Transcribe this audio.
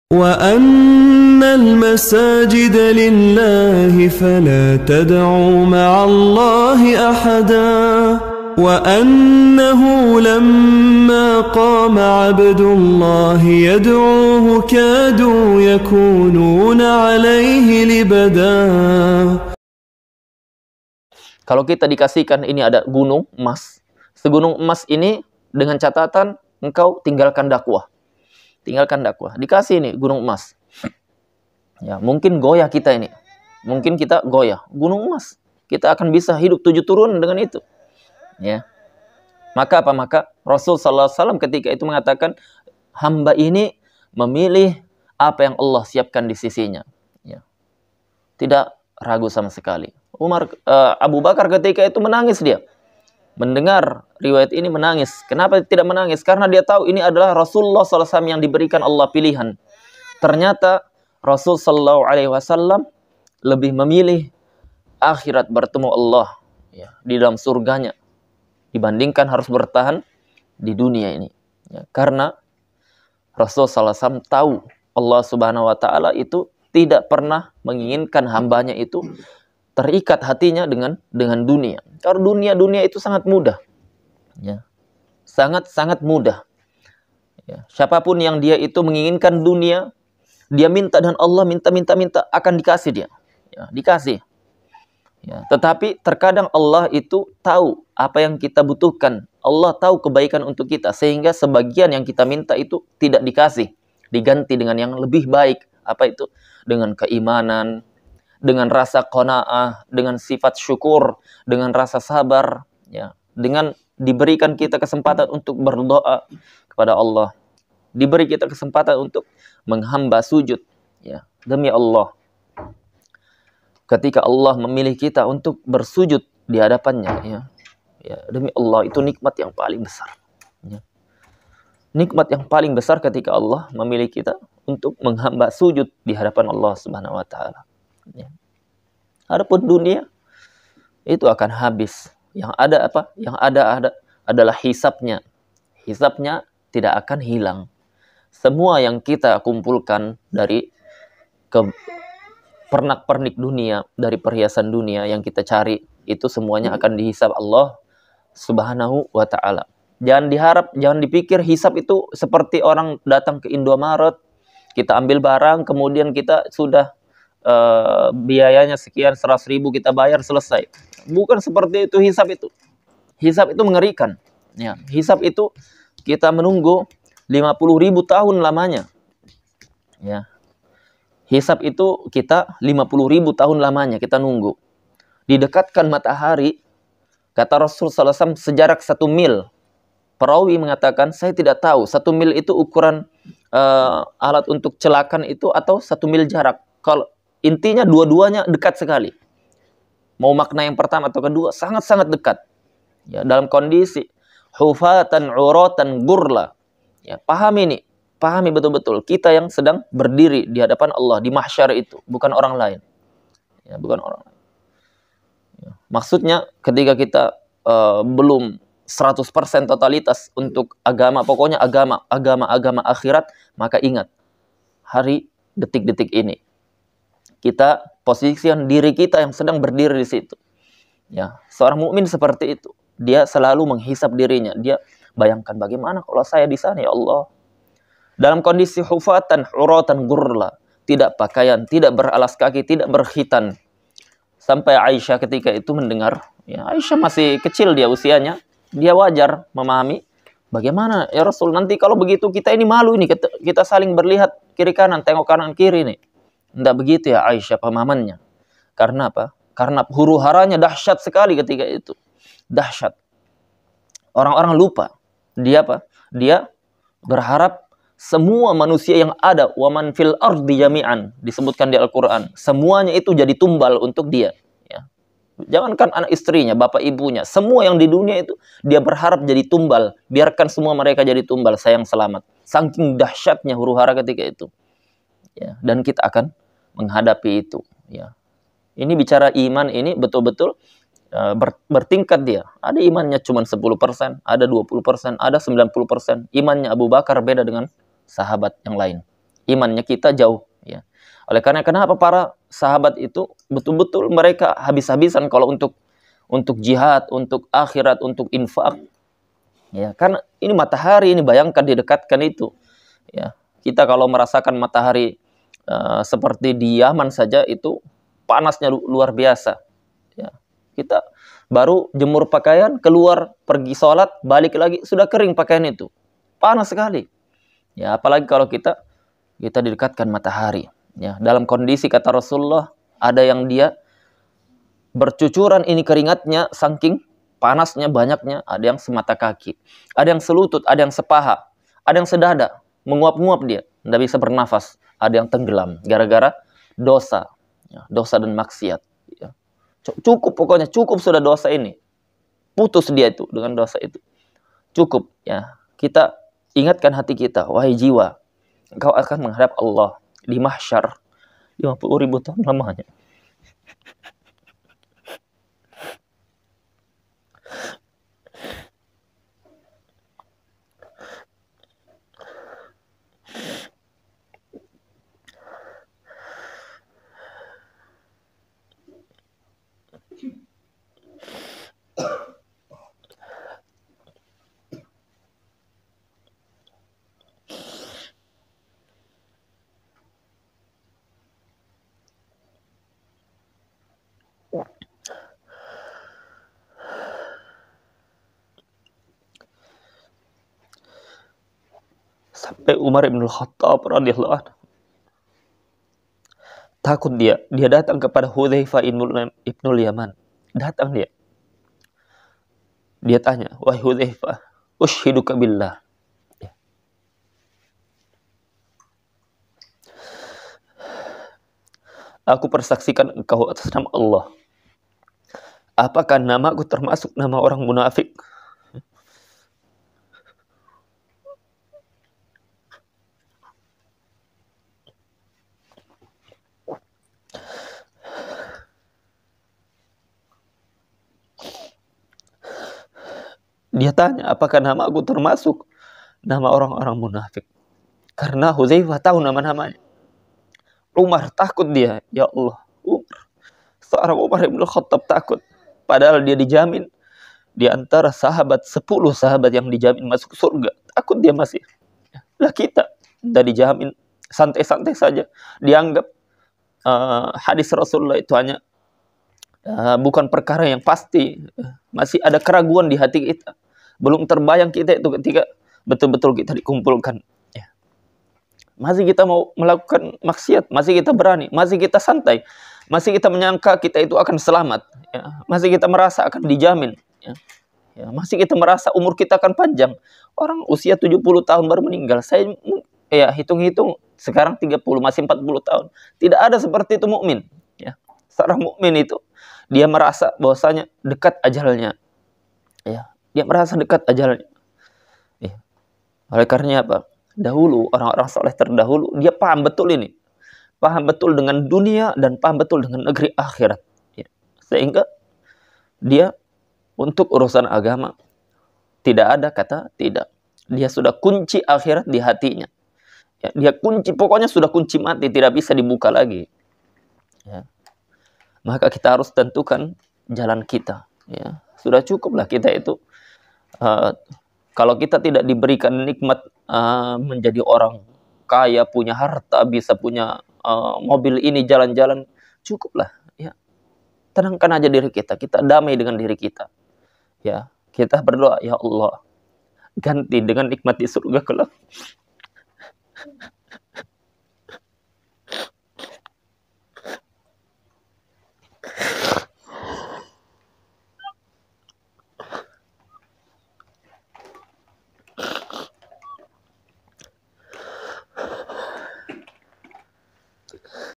وأن المساجد لله فلا تدعوا مع الله أحدا وأنه لما قام عبد الله يدعوه كادوا يكونون عليه لبدا. Kalau kita dikasihkan ini ada gunung emas, segunung emas ini dengan catatan engkau tinggalkan dakwah. Tinggalkan dakwah. Dikasih ini gunung emas. Ya, mungkin goyah kita ini. Mungkin kita goyah. Gunung emas. Kita akan bisa hidup 7 turunan dengan itu. Ya. Maka apa? Maka Rasul sallallahu alaihi wasallam ketika itu mengatakan hamba ini memilih apa yang Allah siapkan di sisinya. Ya. Tidak ragu sama sekali. Abu Bakar ketika itu menangis dia. Mendengar riwayat ini menangis. Kenapa tidak menangis? Karena dia tahu ini adalah Rasulullah SAW yang diberikan Allah pilihan. Ternyata Rasul SAW lebih memilih akhirat bertemu Allah ya, di dalam surganya dibandingkan harus bertahan di dunia ini. Ya, karena Rasul SAW tahu Allah Subhanahu Wa Taala itu tidak pernah menginginkan hambanya itu terikat hatinya dengan dunia. Karena dunia itu sangat mudah. Ya. Sangat mudah. Ya. Siapapun yang dia itu menginginkan dunia, dia minta dan Allah minta akan dikasih dia. Ya, dikasih. Ya. Tetapi terkadang Allah itu tahu apa yang kita butuhkan. Allah tahu kebaikan untuk kita sehingga sebagian yang kita minta itu tidak dikasih, diganti dengan yang lebih baik. Apa itu? Dengan keimanan, dengan rasa qanaah, dengan sifat syukur, dengan rasa sabar, ya, dengan diberikan kita kesempatan untuk berdoa kepada Allah, diberi kita kesempatan untuk menghamba sujud, ya, demi Allah. Ketika Allah memilih kita untuk bersujud di hadapannya, ya, demi Allah, itu nikmat yang paling besar. Ya. Nikmat yang paling besar ketika Allah memilih kita untuk menghamba sujud di hadapan Allah Subhanahu Wa Taala. Ya. Adapun dunia itu akan habis. Yang ada apa? Yang ada adalah hisabnya. Hisabnya tidak akan hilang. Semua yang kita kumpulkan dari pernak-pernik dunia, dari perhiasan dunia yang kita cari, itu semuanya akan dihisab Allah Subhanahu Wa Taala. Jangan dipikir hisab itu seperti orang datang ke Indomaret, kita ambil barang, kemudian kita sudah biayanya sekian 100.000 kita bayar selesai. Bukan seperti itu hisab itu. Hisab itu mengerikan. Ya, hisab itu kita menunggu 50.000 tahun lamanya. Ya. Hisab itu kita 50.000 tahun lamanya kita nunggu. Didekatkan matahari, kata Rasul SAW, sejarak 1 mil. Perawi mengatakan, saya tidak tahu 1 mil itu ukuran alat untuk celakan itu atau 1 mil jarak. Kalau intinya dua-duanya dekat sekali. Mau makna yang pertama atau kedua, sangat-sangat dekat. Ya, dalam kondisi hufatan uratan gurla. Ya, pahami betul-betul kita yang sedang berdiri di hadapan Allah di mahsyar itu, bukan orang lain. Ya, bukan orang lain. Ya, maksudnya ketika kita belum 100% totalitas untuk agama, pokoknya agama akhirat, maka ingat hari detik-detik ini kita posisikan diri kita yang sedang berdiri di situ. Ya, seorang mukmin seperti itu. Dia selalu menghisap dirinya. Dia bayangkan bagaimana kalau saya di sana, ya Allah. Dalam kondisi hufatan, uratan, gurla. Tidak pakaian, tidak beralas kaki, tidak berkhitan. Sampai Aisyah ketika itu mendengar. Ya, Aisyah masih kecil dia usianya. Dia wajar memahami. Bagaimana ya Rasul, nanti kalau begitu kita ini malu ini. Kita saling berlihat kiri kanan, tengok kanan kiri nih. Tidak begitu ya Aisyah pemahamannya. Karena apa? Karena huru haranya dahsyat sekali ketika itu. Dahsyat. Orang-orang lupa. Dia apa? Dia berharap semua manusia yang ada, waman fil ardi jami'an, disebutkan di Al-Quran. Semuanya itu jadi tumbal untuk dia. Ya. Jangankan anak istrinya, bapak ibunya. Semua yang di dunia itu dia berharap jadi tumbal. Biarkan semua mereka jadi tumbal, sayang selamat. Saking dahsyatnya huru hara ketika itu. Ya, dan kita akan menghadapi itu. Ya. Ini bicara iman ini betul-betul bertingkat dia. Ada imannya cuma 10%, ada 20%, ada 90%. Imannya Abu Bakar beda dengan sahabat yang lain. imannya kita jauh, ya. Oleh karena kenapa para sahabat itu betul-betul mereka habis-habisan kalau untuk jihad, untuk akhirat, untuk infak. Ya, karena ini matahari, ini bayangkan didekatkan itu. Ya, kita kalau merasakan matahari seperti di Yaman saja itu panasnya luar biasa. Ya, kita baru jemur pakaian, keluar pergi sholat, balik lagi sudah kering pakaian itu, panas sekali. Ya, apalagi kalau kita didekatkan matahari. Ya, dalam kondisi kata Rasulullah ada yang dia bercucuran ini keringatnya saking panasnya banyaknya, ada yang semata kaki, ada yang selutut, ada yang sepaha, ada yang sedada, menguap-nguap dia, tidak bisa bernafas, ada yang tenggelam gara-gara dosa, ya, dosa dan maksiat. Ya. Cukup pokoknya, cukup sudah dosa ini, putus dia itu dengan dosa itu, cukup. Ya, kita ingatkan hati kita, wahai jiwa, engkau akan menghadap Allah di mahsyar 50.000 tahun lamanya. Sampai Umar bin Khattab radhiyallahu anhu takut dia datang kepada Hudzaifah ibnul Yaman. Datang dia tanya, wahai Hudzaifah, ushiduka billah, aku persaksikan engkau atas nama Allah, apakah namaku termasuk nama orang munafik? Dia tanya, apakah nama aku termasuk nama orang-orang munafik? Karena Hudzaifah tahu nama-namanya. Umar takut dia, ya Allah, seorang Umar bin Khattab takut. Padahal dia dijamin di antara 10 sahabat yang dijamin masuk surga. Takut dia masih. Lah kita udah dijamin santai-santai saja. Dianggap hadis Rasulullah itu hanya bukan perkara yang pasti. Masih ada keraguan di hati kita. Belum terbayang kita itu ketika betul-betul kita dikumpulkan. Ya. Masih kita mau melakukan maksiat, masih kita berani, masih kita santai, masih kita menyangka kita itu akan selamat. Ya. Masih kita merasa akan dijamin. Ya. Ya. Masih kita merasa umur kita akan panjang. Orang usia 70 tahun baru meninggal. Saya ya hitung-hitung sekarang 30, masih 40 tahun. Tidak ada seperti itu mukmin. Ya. Seorang mukmin itu dia merasa bahwasanya dekat ajalnya. Ya. Dia merasa dekat ajalnya. Ya. Oleh karenanya apa? Dahulu orang-orang soleh terdahulu dia paham betul ini, paham betul dengan dunia dan paham betul dengan negeri akhirat. Ya. Sehingga dia untuk urusan agama tidak ada kata tidak. Dia sudah kunci akhirat di hatinya. Ya. Dia kunci, pokoknya sudah kunci mati, tidak bisa dibuka lagi. Ya. Maka kita harus tentukan jalan kita. Ya. Sudah cukuplah kita itu. Kalau kita tidak diberikan nikmat menjadi orang kaya, punya harta, bisa punya mobil ini, jalan-jalan, cukuplah. Ya. Tenangkan aja diri kita, kita damai dengan diri kita. Ya, kita berdoa, ya Allah, ganti dengan nikmat di surga kelak.